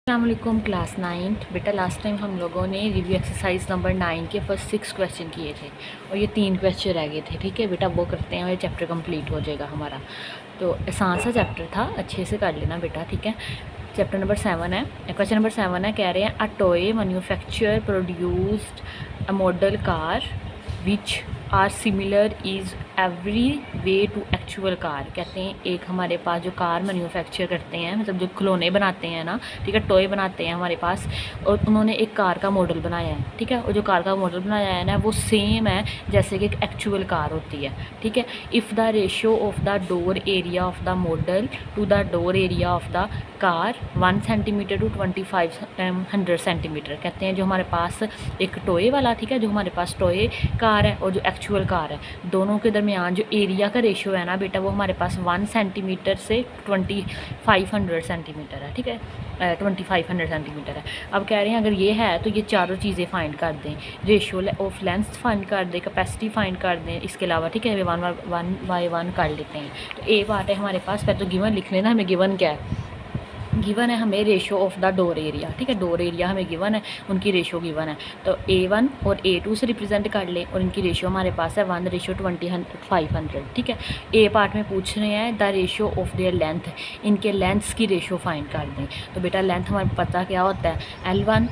अस्सलामुअलैकुम क्लास 9। बेटा last time हम लोगों ने रिव्यू एक्सरसाइज नंबर 9 के फर्स्ट 6 क्वेश्चन किए थे और ये 3 क्वेश्चन रह गए थे। ठीक है बेटा, वो करते हैं और ये चैप्टर कंप्लीट हो जाएगा हमारा। तो आसान सा चैप्टर था, अच्छे से कर लेना बेटा। ठीक है, चैप्टर नंबर 7 है, क्वेश्चन नंबर 7 है। कह रहे हैं a toy manufacture produced a model car which are similar is every way to actual car. कहते हैं एक हमारे पास जो कार मैन्युफैक्चर करते हैं, मतलब जो खिलौने बनाते हैं ना, ठीक है, टॉय बनाते हैं हमारे पास, और उन्होंने एक कार का मॉडल बनाया है। ठीक है, और जो कार का मॉडल बनाया है ना, वो सेम है जैसे कि एक एक्चुअल कार होती है। ठीक है, if the ratio of the door area of the model to the door area of the car 1 centimetre to 2500 centimetre. कहते हैं जो हमारे पास एक टॉय वाला, ठीक है, जो हमारे पास टॉय कार है और जो एक्चुअल कार है, दोनों के दरमियान जो एरिया का रेशियो है ना बेटा, वो हमारे पास 1 सेंटीमीटर से 2500 सेंटीमीटर है। ठीक है, 2500 सेंटीमीटर है। अब कह रहे हैं अगर ये है तो ये चारों चीज़ें फाइंड कर दें, रेशियो ऑफ लेंथ फाइंड कर दें, कैपेसिटी फाइंड कर दें, इसके अलावा। ठीक है, वन बाय वन कर लेते हैं। तो ए पार्ट है हमारे पास, पहले तो गिवन लिख लेना, हमें गिवन क्या है। गिवन है हमें ratio of the door area. ठीक है, डोर एरिया हमें गिवन है, उनकी रेशो गिवन है, तो A1 और A2 से रिप्रेजेंट कर ले, और इनकी रेशो हमारे पास है 1:500। ठीक है, ए पार्ट में पूछ रहे हैं the ratio of their length, इनके लेंथ्स की रेशो फाइंड कर दें। तो बेटा लेंथ हमारे पता क्या होता है, L1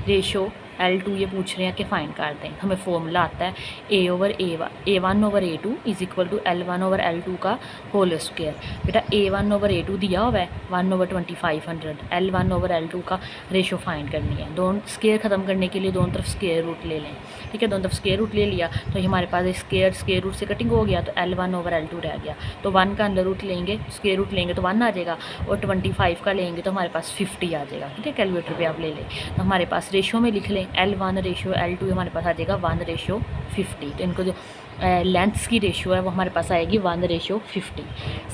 रेशो L2 ये पूछ रहे हैं कि फाइंड कर दें। हमें फॉर्मूला आता है A1 over A2 is equal to L1 over L2 का होल स्क्वायर। बेटा A1 ओवर A2 दिया हुआ है 1/2500, L1 ओवर L2 का रेशो फाइंड करनी है। दोनों स्क्वायर ख़त्म करने के लिए दोनों तरफ स्क्वायर रूट ले लें। ठीक है, दोनों तरफ स्क्वायर रूट ले लिया तो ये हमारे पास स्क्वायर रूट से कटिंग हो गया, तो L1 ओवर L2 रह गया। तो 1 का अंदर रूट लेंगे, स्क्वायर रूट लेंगे तो 1 आ जाएगा, और 25 का लेंगे तो हमारे पास 50 आ जाएगा। ठीक है, कैलकुलेटर पे आप ले लें, तो हमारे पास रेशो में लिख लें L1 रेशो L2 हमारे पास आ जाएगा 1:50। तो इनको जो लेंथ्स की रेशो है वो हमारे पास आएगी 1:50।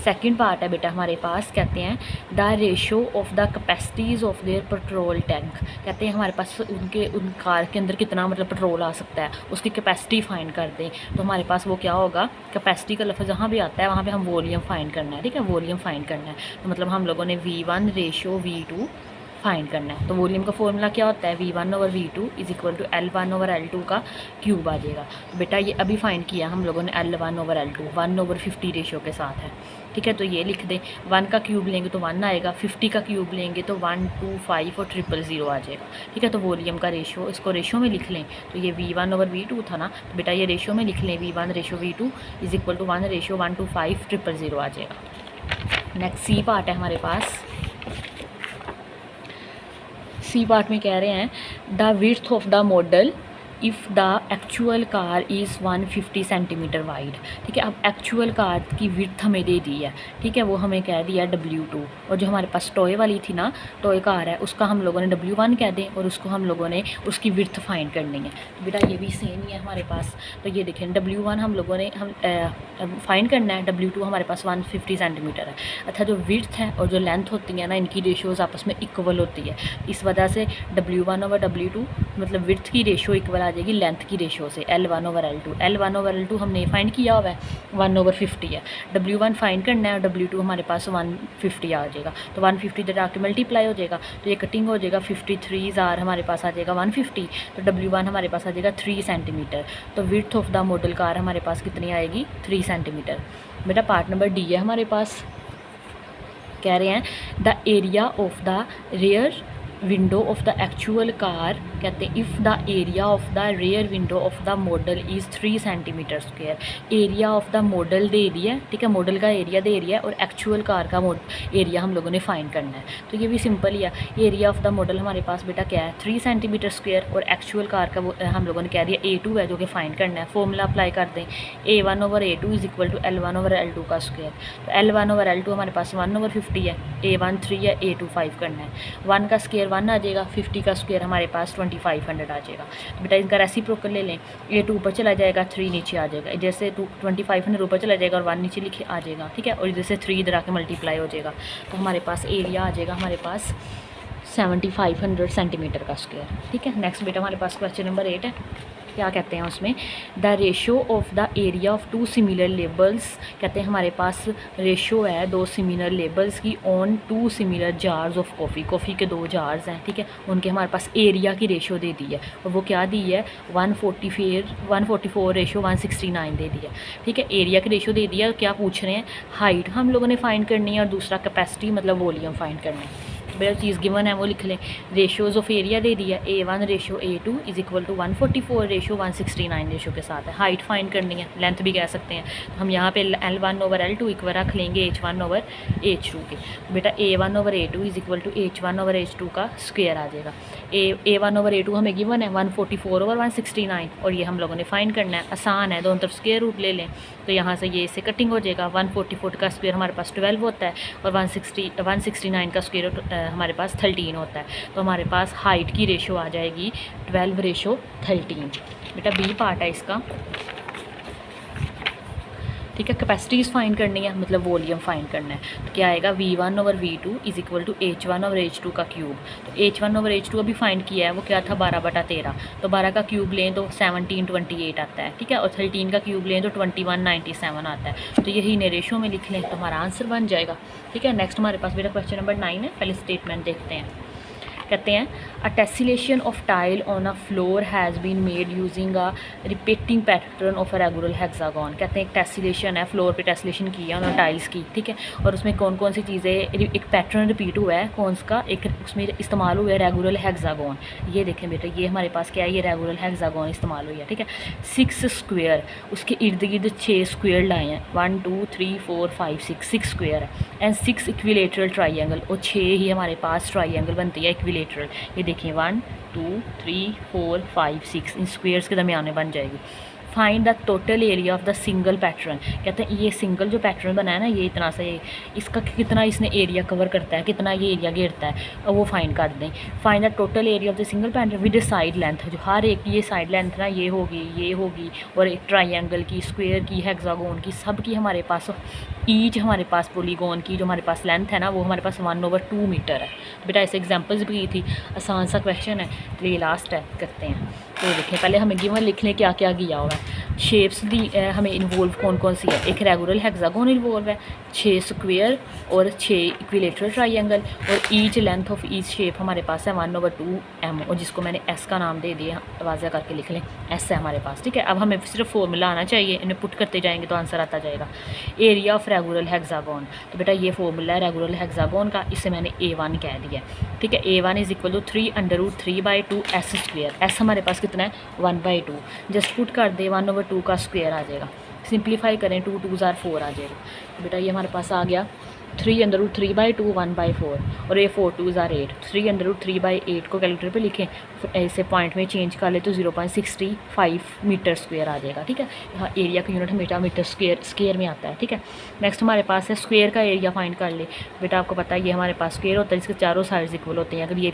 सेकंड पार्ट है बेटा हमारे पास, कहते हैं the ratio of the capacities of their petrol tank. कहते हैं हमारे पास उन कार के अंदर कितना मतलब पेट्रोल आ सकता है, उसकी कैपेसिटी फाइंड कर दें। तो हमारे पास वो क्या होगा, कैपेसिटी का लफ्ज़ जहाँ भी आता है वहाँ पे हम वॉल्यूम फाइंड करना है। ठीक है, वॉल्यूम फाइंड करना है, तो मतलब हम लोगों ने V1 रेशो V2 फाइंड करना है। तो वॉल्यूम का फॉर्मूला क्या होता है, V1 over V2 is equal to L1 over L2 का क्यूब आ जाएगा। तो बेटा ये अभी फाइंड किया हम लोगों ने L1 ओवर L2 1/50 रेशो के साथ है। ठीक है, तो ये लिख दें, 1 का क्यूब लेंगे तो 1 आएगा, 50 का क्यूब लेंगे तो 1, 2, 5 और 000 आ जाएगा। ठीक है, तो वॉल्यूम का रेशो, इसको रेशो में लिख लें, तो ये V1 ओवर V2 था ना, तो बेटा ये रेशो में लिख लें, V1 ratio V2 is equal to 1:125 000 आ जाएगा। नेक्स्ट सी पार्ट है हमारे पास। सी पार्ट में कह रहे हैं the width of the model if the actual car is 150 centimetre wide. ठीक है, अब एक्चुअल कार की विड्थ हमें दे दी है। ठीक है, वो हमें कह दिया W2, और जो हमारे पास टॉय वाली थी ना, टॉय कार है, उसका हम लोगों ने W1 कह दें, और उसको हम लोगों ने उसकी विड्थ फाइंड करनी है। तो बेटा ये भी सेम ही है हमारे पास, तो ये देखें W1 हम लोगों ने फाइंड करना है, W2 हमारे पास 150 सेंटीमीटर है। अच्छा, जो विड्थ है और जो लेंथ होती है ना, इनकी रेशियोज़ आपस में इक्वल होती है, इस वजह से W1 ओवर W2 मतलब विड्थ की रेशो इक्वल आ जाएगी लेंथ की रेशो से, L1 ओवर L2 हमने फाइंड किया हुआ है 1/50 है। W1 फाइंड करना है और W2 हमारे पास 150 आ जाएगा, तो 150 इधर आके मल्टीप्लाई हो जाएगा, तो ये कटिंग हो जाएगा, 53 हमारे पास आ जाएगा 150, तो W1 हमारे पास आ जाएगा 3 सेंटीमीटर। तो width of the model car हमारे पास कितनी आएगी, 3 सेंटीमीटर। बेटा पार्ट नंबर डी है हमारे पास, कह रहे हैं the area of the rear window of the actual car. कहते हैं if the area of the rear window of the model is 3 centimetre square. Area of the model दे दिया है, ठीक है, मॉडल का एरिया दे दिया है, और एक्चुअल कार का एरिया हम लोगों ने फाइंड करना है। तो ये भी सिंपल ही है, एरिया ऑफ द मॉडल हमारे पास बेटा क्या है, 3 सेंटीमीटर स्क्वायर, और एक्चुअल कार का हम लोगों ने कह दिया A2 है, जो कि फाइंड करना है। फॉर्मूला अप्लाई कर दें, A1 over A2 is equal to L1 over L2 का स्क्वायर। तो L1 ओवर L2 हमारे पास 1/50 है, A1 3 है, A2 5 करना है। 1 का स्क्वायर 1 आ जाएगा, 50 का स्क्वायर हमारे पास 2500 आ जाएगा। तो बेटा इनका रेसिप्रोकल ले लें, A2 ऊपर चला जाएगा, 3 नीचे आ जाएगा, जैसे 2500 ऊपर चला जाएगा और 1 नीचे लिखे आ जाएगा। ठीक है, और जैसे 3 इधर आके मल्टीप्लाई हो जाएगा, तो हमारे पास एरिया आ जाएगा हमारे पास 7500 सेंटीमीटर का स्क्वायर। ठीक है, नेक्स्ट बेटा हमारे पास क्वेश्चन नंबर 8 है। क्या कहते हैं उसमें, the ratio of the area of two similar labels, कहते हैं हमारे पास रेशो है दो सिमिलर लेबल्स की on two similar jars of coffee, coffee के दो जार्स हैं, ठीक है, उनके हमारे पास एरिया की रेशो दे दी है, और वो क्या दी है 144 रेशो 169 दे दी है, ठीक है, एरिया की रेशो दे दिया। क्या पूछ रहे हैं, हाइट हम लोगों ने फाइंड करनी है और दूसरा कैपेसिटी मतलब वॉल्यूम फाइंड करना है। बेटा चीज़ गिवन है वो लिख लें, रेशोज़ ऑफ एरिया दे दिया A1 ratio A2 is equal to 144 ratio 169 ratio के साथ है। हाइट फाइंड करनी है, लेंथ भी कह सकते हैं, तो हम यहाँ पे L1 ओवर L2 इक्वल रख लेंगे H1 ओवर H2 के। बेटा A1 over A2 is equal to H1 over H2 का स्क्वायर आ जाएगा। A1 ओवर A2 हमें गिवन है 144 ओवर 169, और ये हम लोगों ने फाइंड करना है, आसान है, दोनों तरफ स्क्वायर रूट ले लें तो यहाँ से ये इससे कटिंग हो जाएगा। 144 का स्क्वायर हमारे पास 12 होता है और 169 का स्क्वायर हमारे पास 13 होता है, तो हमारे पास हाइट की रेशो आ जाएगी 12 रेशो 13। बेटा बी पार्ट है इसका, ठीक है। कैपेसिटीज़ फाइंड करनी है मतलब वॉल्यूम फाइंड करना है, तो क्या आएगा V1 over V2 is equal to H1 over H2 का क्यूब। तो H1 ओवर H2 अभी फाइंड किया है, वो क्या था 12/13, तो 12 का क्यूब लें तो 1728 आता है, ठीक है, और 13 का क्यूब लें तो 2197 आता है, तो यही ने रेशो में लिख लें तो हमारा आंसर बन जाएगा, ठीक है। नेक्स्ट हमारे पास बेटा क्वेश्चन नंबर 9 है, पहले स्टेटमेंट देखते हैं। कहते हैं a tessellation of tile on a floor has been made using a repeating pattern of a regular hexagon. कहते हैं एक टेसिलेशन है, फ्लोर पे टेसिलेशन किया उन्होंने टाइल्स की, ठीक है, और उसमें कौन कौन सी चीज़ें, एक पैटर्न रिपीट हुआ है, कौन सा, एक उसमें इस्तेमाल हुआ है रेगुलर हेक्सागोन। ये देखें बेटा, ये हमारे पास क्या है, ये रेगुलर हेक्सागोन इस्तेमाल हुई है, ठीक है। 6 स्क्वायर, उसके इर्द गिर्द 6 स्क्वायर लाए हैं, 1 2 3 4 5 6 स्क्वायर है, एंड 6 इक्विलेटरल ट्राइंगल, और 6 ही हमारे पास ट्राइंगल बनती है इक्विलेटरल। ये देखिए 1 2 3 4 5 6 इन स्क्वेयर्स के दरमियान में बन जाएगी। Find the total area of the single pattern. कहते हैं ये सिंगल जो पैटर्न बना है ना, ये इतना सा, ये इसका कितना इसने एरिया कवर करता है, कितना ये एरिया घेरता है, और वो फाइंड कर दें। Find the total area of the single pattern with side length, जो हर एक की ये साइड लेंथ ना ये होगी, और एक ट्राइंगल की, स्क्वायर की, हेक्सागोन की, सब की हमारे पास ईच हमारे पास पॉलीगॉन की जो हमारे पास लेंथ है ना, वो हमारे पास 1/2 मीटर है। बेटा ऐसे एग्जांपल्स भी की थी, आसान सा क्वेश्चन है, तो ये लास्ट है, करते हैं। तो देखें पहले हमें गिवन लिख लें क्या क्या किया हुआ है। शेप्स दी हमें इन्वॉल्व कौन कौन सी है, एक रेगुलर हेक्सागोन इन्वॉल्व है, 6 स्क्वायर और 6 इक्विलेटरल ट्राइंगल, और each length of each shape हमारे पास है 1/2 m, और जिसको मैंने s का नाम दे दिया, वाज़ा करके लिख लें, s है हमारे पास, ठीक है। अब हमें सिर्फ फॉर्मूला आना चाहिए, इन्हें पुट करते जाएंगे तो आंसर आता जाएगा। एरिया ऑफ रेगुलर हेक्सागोन, तो बेटा ये फॉर्मूला है रेगुलर हेक्सागोन का, इसे मैंने A1 कह दिया, ठीक है। A1 is equal to 3√3/2 s square, s हमारे पास कितना है 1/2, जस्ट पुट कर दे 1/2 का स्क्वायर आ जाएगा, सिंप्लीफाई करें 2 2 4 आ जाएगा। तो बेटा ये हमारे पास आ गया 3√3/2 1/4, और ये 4 2 8, 3√3/8 को कैलकुलेटर पे लिखें, ऐसे पॉइंट में चेंज कर ले तो 0.65 मीटर स्क्वायर आ जाएगा, ठीक है। यहाँ एरिया का यूनिट हमेशा मीटर स्क्वायर में आता है, ठीक है। नेक्स्ट हमारे पास है स्क्वायर का एरिया फाइंड कर ले। बेटा आपको पता है ये हमारे पास स्क्वायर होता है जिसके चारों साइड्स इक्वल होते हैं, अगर ये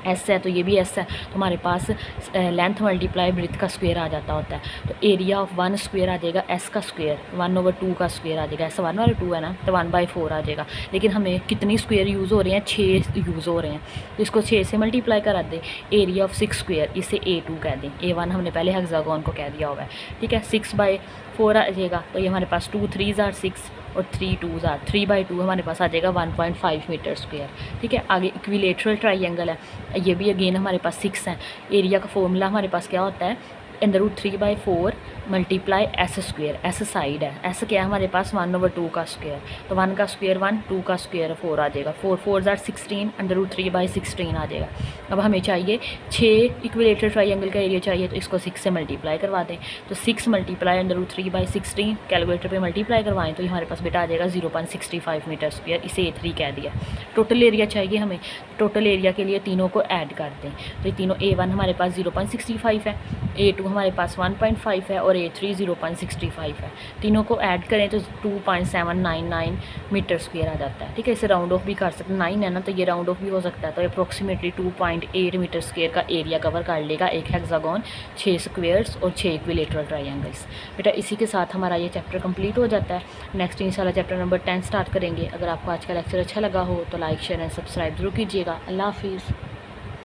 एस है तो ये भी एस है, तो हमारे पास लेंथ मल्टीप्लाई ब्रेथ का स्क्वायर आ जाता होता है, तो एरिया ऑफ 1 स्क्वायर आ जाएगा एस का स्क्वायर, 1/2 का स्क्वायर आ जाएगा, एस 1/2 है ना, तो 1/4 आ जाएगा। लेकिन हमें कितनी स्क्वायर यूज़ हो रहे हैं, 6 यूज़ हो रहे हैं, तो इसको 6 से मल्टीप्लाई करा दें। एरिया ऑफ 6 स्क्वायर, इसे A2 कह दें, A1 हमने पहले हेक्सागोन को कह दिया हुआ है, ठीक है। 6/4 आ जाएगा, तो ये हमारे पास 2 3 are 6 और 3 2 are 3/2 हमारे पास आ जाएगा 1.5 मीटर स्क्वायर, ठीक है। आगे इक्विलेटरल ट्राइंगल है, ये भी अगेन हमारे पास 6 है। एरिया का फॉर्मूला हमारे पास क्या होता है, √3/4 multiply S square, S side है, एस क्या है हमारे पास 1/2 का स्क्वायर, तो 1 का स्क्वायर 1, 2 का स्क्वायर 4 आ जाएगा, 4 4 are 16, √3/16 आ जाएगा। अब हमें चाहिए 6 इक्विलेटरल ट्राइंगल का एरिया चाहिए, तो इसको 6 से मल्टीप्लाई करवा दें, तो 6 मल्टीप्लाई √3/16 कैलकुलेटर पे मल्टीप्लाई करवाएं तो हमारे पास बेटा आ जाएगा 0.65 मीटर स्क्वायर, इसे A3 कह दिया। टोटल एरिया चाहिए हमें, टोटल एरिया के लिए तीनों को ऐड कर दें, तो ये तीनों A1 हमारे पास 0.65 है, A2 हमारे पास 1.5 है और A3 0.65 है, तीनों को ऐड करें तो 2.799 मीटर स्क्वायर आ जाता है, ठीक है। इसे राउंड ऑफ भी कर सकते हैं, 9 है ना, तो ये राउंड ऑफ भी हो सकता है, तो अप्रोक्सीमेटली 2.8 मीटर स्क्वायर का एरिया कवर कर लेगा एक हेक्सागोन, 6 स्क्वेयर्स और 6 इक्विलेटरल ट्राइंगल्स। बेटा इसी के साथ हमारा ये चैप्टर कंप्लीट हो जाता है। नेक्स्ट इंशाल्लाह चैप्टर नंबर 10 स्टार्ट करेंगे। अगर आपको आज का लेक्चर अच्छा लगा हो तो लाइक शेयर एंड सब्सक्राइब जरूर कीजिएगा। अल्लाह हाफिज़।